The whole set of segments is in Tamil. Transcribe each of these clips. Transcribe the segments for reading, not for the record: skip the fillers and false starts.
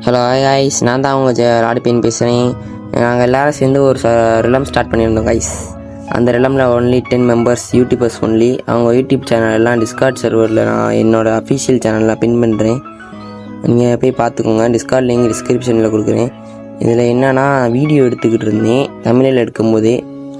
ஹலோ கைஸ், நான் தான் அவங்க ராடிபின் பேசுகிறேன். நாங்கள் எல்லோரும் சேர்ந்து ஒரு ரிலம் ஸ்டார்ட் பண்ணியிருந்தோம் கைஸ். அந்த ரிலமில் ஒன்லி 10 மெம்பர்ஸ் யூடியூபர்ஸ் ஒன்லி. அவங்க யூடியூப் சேனல் எல்லாம் டிஸ்கார்ட் சர்வரில் நான் என்னோடய அஃபிஷியல் சேனலில் பின் பண்ணுறேன். நீங்கள் போய் பார்த்துக்கோங்க. டிஸ்கார்ட் லிங்க் டிஸ்கிரிப்ஷனில் கொடுக்குறேன். இதில் என்னென்னா, வீடியோ எடுத்துக்கிட்டு இருந்தேன் தமிழில் எடுக்கும்போதே,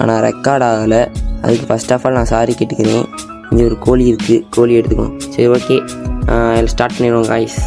ஆனால் ரெக்கார்ட் ஆகலை. அதுக்கு ஃபஸ்ட் ஆஃப் ஆல் நான் சாரி கேட்டுக்கிறேன். இங்கே ஒரு கோழி இருக்குது, கோழி எடுத்துக்கோங்க. சரி, ஓகே, ஸ்டார்ட் பண்ணிடுவோம் கைஸ்.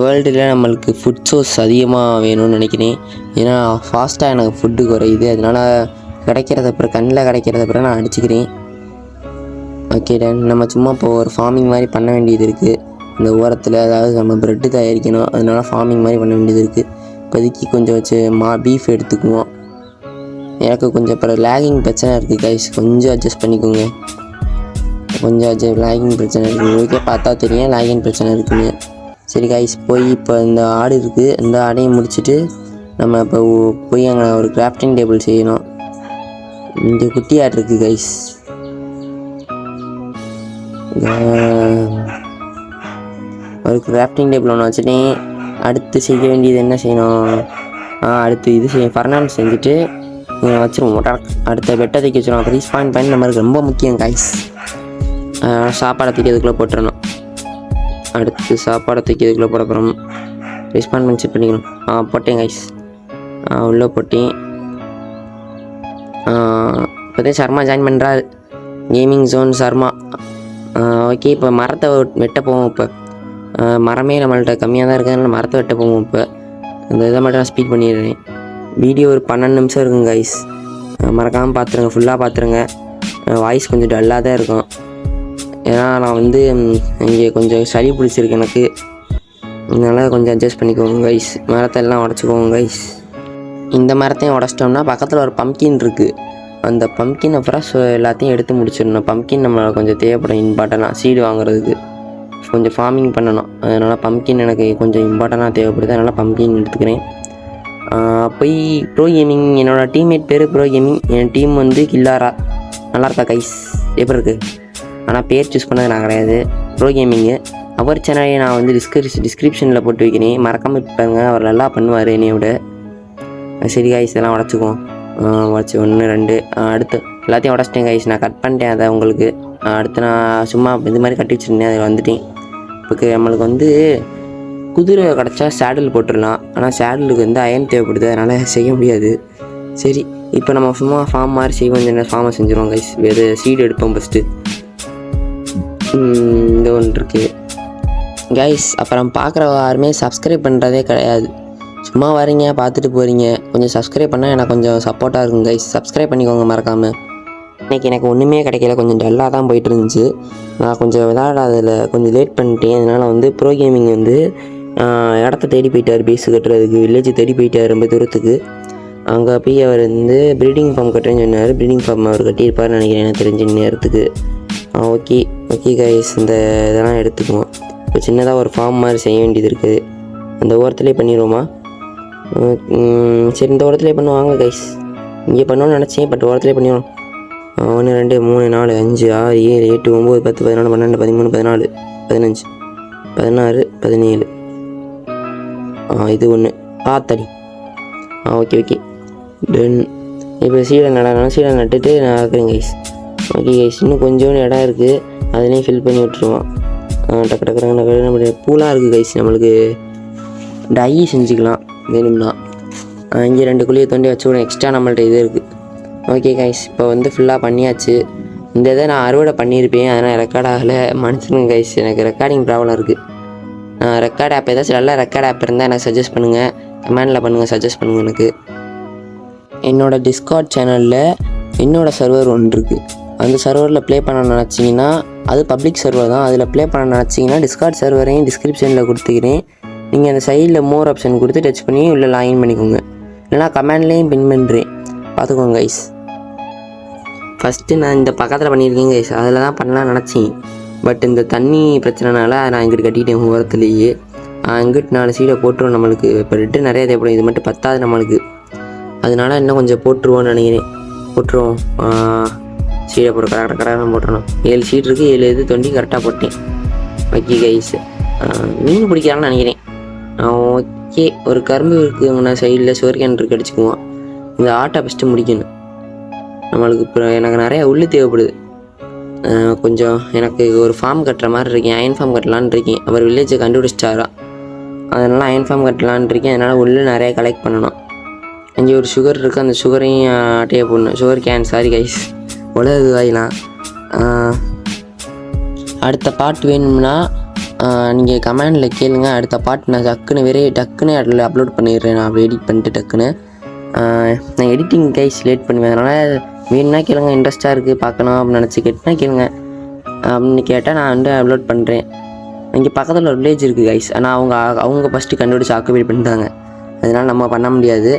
வேர்ல்டில் நம்மளுக்கு ஃபுட் சோர்ஸ் அதிகமாக வேணும்னு நினைக்கிறேன். ஏன்னா ஃபாஸ்ட்டாக எனக்கு ஃபுட்டு குறையுது. அதனால் கண்ணில் கிடைக்கிறத நான் அடிச்சுக்கிறேன். Okay done. நம்ம சும்மா இப்போ ஒரு ஃபார்மிங் மாதிரி பண்ண வேண்டியது இருக்குது. இந்த ஓரத்தில் அதாவது நம்ம ப்ரெட்டு தயாரிக்கணும். அதனால ஃபார்மிங் மாதிரி பண்ண வேண்டியது இருக்குது. இப்போதைக்கு கொஞ்சம் வச்சு பீஃப் எடுத்துக்குவோம். எனக்கு கொஞ்சம் இப்போ லேகிங் பிரச்சனை இருக்குது கைஸ், கொஞ்சம் அட்ஜஸ்ட் பண்ணிக்கோங்க. கொஞ்சம் லேகிங் பிரச்சனை இருக்குது. ஓகே, பார்த்தா தெரியும் லேகிங் பிரச்சனை இருக்குன்னு. சரி கைஸ், போய் இப்போ இந்த ஆடு இருக்குது, இந்த ஆடையும் முடிச்சுட்டு நம்ம இப்போ போய் அங்கே ஒரு கிராஃப்டிங் டேபிள் செய்யணும். இங்கே குட்டி ஆடு இருக்குது கைஸ். ஒரு கிராஃப்டிங் டேபிள் ஒன்று வச்சுட்டேன். அடுத்து செய்ய வேண்டியது என்ன செய்யணும்? அடுத்து இது ஃபர்னாண்ட் செஞ்சுட்டு வச்சுருவோம். அடுத்த பெட்டை தைக்க வச்சுருவோம். அப்போ ரீஸ்பான் பண்ணி நம்மளுக்கு ரொம்ப முக்கியம் கைஸ். சாப்பாடை தூக்கி அதுக்குள்ளே போட்டுறணும். அடுத்து சாப்பாடை தூக்கி இதுக்குள்ளே போட போகிறோம். ரெஸ்பாண்ட் பண்ணி செக் பண்ணிக்கணும். போட்டேன் கைஸ், உள்ளே போட்டேன். இப்போதே சர்மா ஜாயின் பண்ணுறாரு, கேமிங் ஜோன் சர்மா. ஓகே, இப்போ மரத்தை வெட்ட போவோம். இப்போ மரமே நம்மள்கிட்ட கம்மியாக தான் இருக்கிறதுனால மரத்தை வெட்ட போவோம். இப்போ இந்த இதை மட்டும் நான் ஸ்பீட் பண்ணிடுறேன். வீடியோ ஒரு 12 நிமிஷம் இருக்குங்க கைஸ், மறக்காமல் பார்த்துருங்க, ஃபுல்லாக பார்த்துருங்க. வாய்ஸ் கொஞ்சம் டல்லாக தான் இருக்கும். ஏன்னா நான் இங்கே கொஞ்சம் சளி பிடிச்சிருக்கு எனக்கு, அதனால் கொஞ்சம் அட்ஜஸ்ட் பண்ணிக்கோங்க கைஸ். மரத்தை எல்லாம் உடச்சிக்கோங்க கைஸ். இந்த மரத்தையும் உடச்சிட்டோம்னா பக்கத்தில் ஒரு பம்ப்கின் இருக்குது. அந்த பம்ப்கின் அப்புறம் எல்லாத்தையும் எடுத்து முடிச்சிடணும். பம்ப்கின் நம்மளை கொஞ்சம் தேவைப்படும் இம்பார்ட்டனாக சீடு வாங்குறதுக்கு. கொஞ்சம் ஃபார்மிங் பண்ணணும். அதனால் பம்ப்கின் எனக்கு கொஞ்சம் இம்பார்ட்டனாக தேவைப்படுது. அதனால் பம்ப்கின் எடுத்துக்கிறேன். போய் ப்ரோ கேமிங், என்னோடய டீம்மேட் பேர் ப்ரோ கேமிங். என் டீம் கில்லாரா. நல்லா இருக்கா கைஸ்? எப்படி இருக்குது? ஆனால் பேர் சூஸ் பண்ணது நான் கிடையாது, ப்ரோ கேமிங்கு. அவர் சேனலை நான் டிஸ்கிரிப்ஷனில் போட்டு வைக்கிறேன், மறக்காமல் இருப்பாங்க. அவர் நல்லா பண்ணுவார் என்னைய விட. சரி கைஸ், இதெல்லாம் உடச்சிக்குவோம். உடச்சி 1 2 அடுத்து எல்லாத்தையும் உடச்சிட்டேன் கைஸ். நான் கட் பண்ணிட்டேன் அதை உங்களுக்கு. அடுத்து நான் சும்மா இது மாதிரி கட்டி வச்சுருந்தேன், அதில் வந்துட்டேன். இப்போ நம்மளுக்கு குதிரை கிடச்சா சேடில் போட்டுடலாம். ஆனால் சேடலுக்கு அயன் தேவைப்படுது, அதனால் செய்ய முடியாது. சரி, இப்போ நம்ம சும்மா ஃபார்ம் மாதிரி செய்வோம். ஃபார்மை செஞ்சுருவோம் கைஸ். வேறு சீடு எடுப்போம் ஃபஸ்ட்டு. இந்த ஒன்று இருக்குது கைஸ். அப்புறம் பார்க்குற யாருமே சப்ஸ்கிரைப் பண்ணுறதே கிடையாது. சும்மா வரீங்க, பார்த்துட்டு போகிறீங்க. கொஞ்சம் சப்ஸ்கிரைப் பண்ணால் எனக்கு கொஞ்சம் சப்போர்ட்டாக இருக்கும் கைஸ். சப்ஸ்கிரைப் பண்ணிக்கோங்க மறக்காமல். இன்றைக்கி எனக்கு ஒன்றுமே கிடைக்கல, கொஞ்சம் டல்லாக தான் போயிட்டு இருந்துச்சு. நான் கொஞ்சம் விளையாடாதில் கொஞ்சம் லேட் பண்ணிட்டேன். அதனால் ப்ரோ கேமிங் இடத்த தேடி போயிட்டார், பேஸு கட்டுறதுக்கு. வில்லேஜ் தேடி போயிட்டார் ரொம்ப தூரத்துக்கு. அங்கே போய் அவர் ப்ரீடிங் ஃபார்ம் கட்டுறேன்னு சொன்னார். ப்ரீடிங் ஃபார்ம் அவர் கட்டியிருப்பார்னு நினைக்கிறேன், எனக்கு தெரிஞ்ச நேரத்துக்கு. ஓகே கைஸ், இந்த இதெல்லாம் எடுத்துக்குவோம். இப்போ சின்னதாக ஒரு ஃபார்ம் மாதிரி செய்ய வேண்டியது இருக்குது. அந்த ஓரத்துலேயே பண்ணிடுவோமா? சரி, இந்த ஓரத்துலேயே பண்ணுவாங்க கைஸ். இங்கே பண்ணணும்னு நினச்சேன், பட் ஓரத்துலேயே பண்ணிடுவோம். 1 2 3 4 5 6 7 8 9 10 11 12 13 14 15 16 17. இது ஒன்று ஆத்தடி. Okay done. இப்போ சீடை நட்டுட்டு நான் இருக்கிறேன் கைஸ். ஓகே கைஸ், இன்னும் கொஞ்சோண்டு இடம் இருக்குது, அதுலேயும் ஃபில் பண்ணி விட்டுருவோம். டக்கு பூலாம் இருக்குது கைஸ். நம்மளுக்கு டை செஞ்சுக்கலாம் வேணும்னா. இங்கே 2 குழியை தோண்டி வச்சு கூட எக்ஸ்ட்ரா நம்மள்ட்ட இது இருக்குது. ஓகே கைஸ், இப்போ ஃபுல்லாக பண்ணியாச்சு. இந்த இதை நான் அறுவடை பண்ணியிருப்பேன், அதனால் ரெக்கார்ட் ஆகலை, மன்னிச்சுங்க கைஸ். எனக்கு ரெக்கார்டிங் ப்ராப்ளம் இருக்குது. ரெக்கார்ட் ஆப் ஏதாச்சும் நல்ல ரெக்கார்ட் ஆப் இருந்தால் எனக்கு சஜஸ்ட் பண்ணுங்கள், கமெண்டில் பண்ணுங்கள், சஜஸ்ட் பண்ணுங்கள் எனக்கு. என்னோடய டிஸ்கார்ட் சேனலில் என்னோடய சர்வர் ஒன்று இருக்குது. அந்த சர்வரில் ப்ளே பண்ண நினச்சிங்கன்னா, அது பப்ளிக் சர்வர் தான். அதில் ப்ளே பண்ண நினச்சிங்கன்னா டிஸ்கார்ட் சர்வரையும் டிஸ்கிரிப்ஷனில் கொடுத்துக்கிறேன். நீங்கள் அந்த சைடில் மோர் ஆப்ஷன் கொடுத்து டச் பண்ணி உள்ளே லாகின் பண்ணிக்கோங்க. இல்லைனா கமெண்ட்லேயும் பின் பண்ணுறேன், பார்த்துக்கோங்க கைஸ். ஃபஸ்ட்டு நான் இந்த பக்கத்தில் பண்ணியிருக்கேன் கைஸ், அதில் தான் பண்ணலாம்னு நினச்சேன். பட் இந்த தண்ணி பிரச்சனைனால நான் இங்கிட்டு கட்டிட்டேன் ஓரத்துலேயே. இங்கிட்டு 4 சீடை போட்டுருவோம். நம்மளுக்கு இப்போ ரெட்டு நிறைய தேவைப்படும், இது மட்டும் பத்தாது நம்மளுக்கு. அதனால இன்னும் கொஞ்சம் போட்டுருவோன்னு நினைக்கிறேன். போட்டுருவோம். சீடை போட்டு கரெக்டாக போட்டுறணும். 7 சீட் இருக்குது, 7 இது தோண்டி கரெக்டாக போட்டேன். ஓகே கைஸ், மீன் பிடிக்கிறான்னு நினைக்கிறேன். ஓகே, ஒரு கரும்பு இருக்குங்கண்ணா சைடில் சுகர் கேன் இருக்கு, அடிச்சுக்குவோம். இந்த ஆட்டை ஃபஸ்ட்டு முடிக்கணும் நம்மளுக்கு. இப்போ எனக்கு நிறையா உள்ளு தேவைப்படுது. கொஞ்சம் எனக்கு ஒரு ஃபார்ம் கட்டுற மாதிரி இருக்கேன், அயன் ஃபார்ம் கட்டலான்னு இருக்கேன். அவர் வில்லேஜை கண்டுபிடிச்சிட்டாரா, அதனால் அயன் ஃபார்ம் கட்டலான்னு இருக்கேன். அதனால் உள்ளு நிறையா கலெக்ட் பண்ணணும். இங்கே ஒரு சுகர் இருக்குது, அந்த சுகரையும் அட்டையை போடணும். சுகர் கேன், சாரி கைஸ், உலகு வாயிலாம். அடுத்த பாட்டு வேணும்னா நீங்கள் கமெண்டில் கேளுங்க. அடுத்த பாட்டு நான் டக்குன்னு அதில் அப்லோட் பண்ணிடுறேன். நான் அப்படி எடிட் பண்ணிட்டு டக்குன்னு நான் எடிட்டிங் கைஸ் லேட் பண்ணுவேன். அதனால் வேணும்னா கேளுங்க, இன்ட்ரெஸ்ட்டாக இருக்குது பார்க்கணும் அப்படின்னு நினச்சி கேட்டுனா கேளுங்க. அப்படின்னு கேட்டால் நான் வந்து அப்லோட் பண்ணுறேன். இங்கே பக்கத்தில் ஒரு வில்லேஜ் இருக்குது கைஸ், ஆனால் அவங்க ஃபஸ்ட்டு கண்டுபிடிச்சி ஆக்குபை பண்ணிட்டாங்க. அதனால் நம்ம பண்ண முடியாது.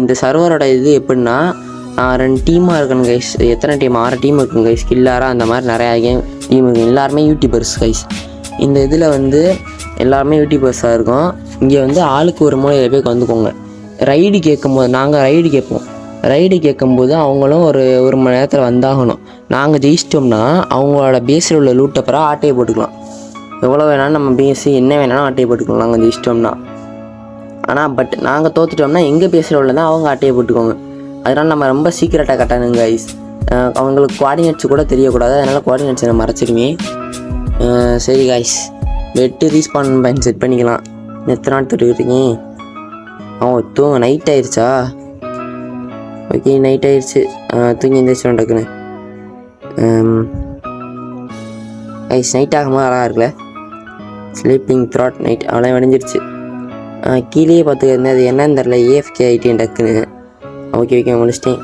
இந்த சர்வரோட இது எப்படின்னா 2 டீமாக இருக்கணும் கைஸ். எத்தனை டீம்? 6 டீம் இருக்குங்க கைஸ். கில்லாராக அந்த மாதிரி நிறையா டீம் இருக்குது. எல்லாருமே யூடியூபர்ஸ் கைஸ். இந்த இதில் வந்து எல்லாருமே யூடியூபர்ஸாக இருக்கும். இங்கே வந்து ஆளுக்கு ஒரு மூலையில் போய் வந்துக்கோங்க. ரைடு கேட்கும்போது நாங்கள் ரைடு கேட்போம். ரைடு கேட்கும்போது அவங்களும் ஒரு மணி நேரத்தில் வந்தாகணும். நாங்கள் ஜெயிச்சிட்டோம்னா அவங்களோட பேஸில் உள்ள லூட்டை பிற ஆட்டையை போட்டுக்கலாம். எவ்வளோ வேணாலும் நம்ம பேசி என்ன வேணாலும் ஆட்டையை போட்டுக்கலாம் நாங்கள் ஜெயிச்சிட்டோம்னா. ஆனால் நாங்கள் தோற்றுட்டோம்னா எங்கள் பேஸில் உள்ளதான் அவங்க ஆட்டையை போட்டுக்கோங்க. அதனால் நம்ம ரொம்ப சீக்கிரட்டாக கட்டணுங்க கைஸ். அவங்களுக்கு கோஆர்டினேட்ஸ் கூட தெரியக்கூடாது. அதனால் கோஆர்டினேட்ஸை நான் மறைச்சிடுவேன். சரி கைஸ், வெட்டு ரீஸ்பான் பயன் செட் பண்ணிக்கலாம். எத்தனை நாள் தொட்டுக்கிட்டீங்க? தூங்க நைட் ஆயிடுச்சா? ஓகே, நைட் ஆயிடுச்சு. தூங்கி எந்திரிச்சிடும் டக்குன்னு. கைஸ், நைட் ஆகும்போது அழகாக இருக்குல்ல? ஸ்லீப்பிங் த்ராட் நைட் அவ்வளோ விடிஞ்சிருச்சு. கீழே பார்த்துக்கிருந்தேன், அது என்னன்னு தெரில, ஏஎஃப்கே ஆகிட்டேன் டக்குன்னு. ஓகே முடிச்சிட்டேன்.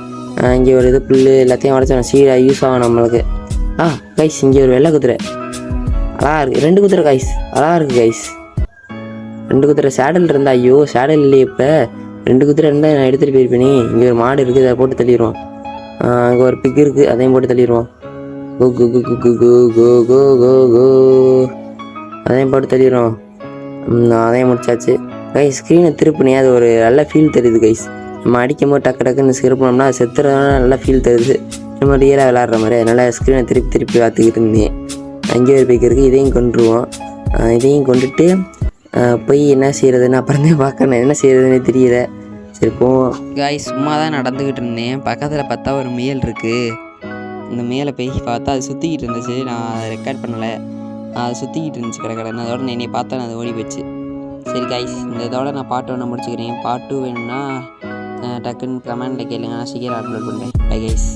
இங்கே ஒரு இது புல் எல்லாத்தையும் உடச்சோம். சீடாக யூஸ் ஆகும் நம்மளுக்கு. கைஸ், இங்கே ஒரு வெள்ளை குதிரை அழகாக இருக்குது. 2 குதிரை கைஸ், அழகாக இருக்குது கைஸ். 2 குதிரை சேடல் இருந்தால், ஐயோ சேடல் இல்லையே. இப்போ 2 குதிரை இருந்தால் நான் எடுத்துகிட்டு போயிருப்பேனே. இங்கே ஒரு மாடு இருக்குது, அதை போட்டு தள்ளிடுவோம். அங்கே ஒரு பிக் இருக்குது, அதையும் போட்டு தள்ளிடுவோம். கோ கோ கோ கோ கோ கோ கோ கோ கோ அதையும் போட்டு தள்ளிடுவோம். அதையும் முடிச்சாச்சு கைஸ். ஸ்க்ரீனை திருப்பினே அது ஒரு நல்ல ஃபீல் தெரியுது கைஸ். நம்ம அடிக்கும் போது டக்குன்னு திருப்பினோம்னா அது செத்துறதுனால நல்லா ஃபீல் தெரியுது. நம்ம ரியலாக விளாட்ற மாதிரி. அதனால் ஸ்க்ரீனை திருப்பி பார்த்துக்கிட்டு இருந்தேன். அங்கே ஒரு பைக் இருக்குது, இதையும் கொண்டுருவோம். இதையும் கொண்டுட்டு போய் என்ன செய்கிறதுன்னு அப்புறம் தான் பார்க்கணும். என்ன செய்கிறதுன்னு தெரியல. சரி போவோம் கைஸ். சும்மா தான் நடந்துக்கிட்டு இருந்தேன். பக்கத்தில் பார்த்தா ஒரு முயல் இருக்குது. இந்த முயலை போய் பார்த்தா அது சுற்றிக்கிட்டு இருந்துச்சு. நான் அதை ரெக்கார்ட் பண்ணலை. அது சுற்றிக்கிட்டு இருந்துச்சு கடற்கடன்னு. அதோட என்னை பார்த்தா நான் அது ஓடி போச்சு. சரி கைஸ், இந்த இதோட நான் பாட்டு 1 முடிச்சுக்கிறேன். பாட்டு வேணும்னா டக்குன்னு கமெண்டில் கேளுங்க, நான் சீக்கிரம் அப்லோட் பண்ணுறேன். Bye guys.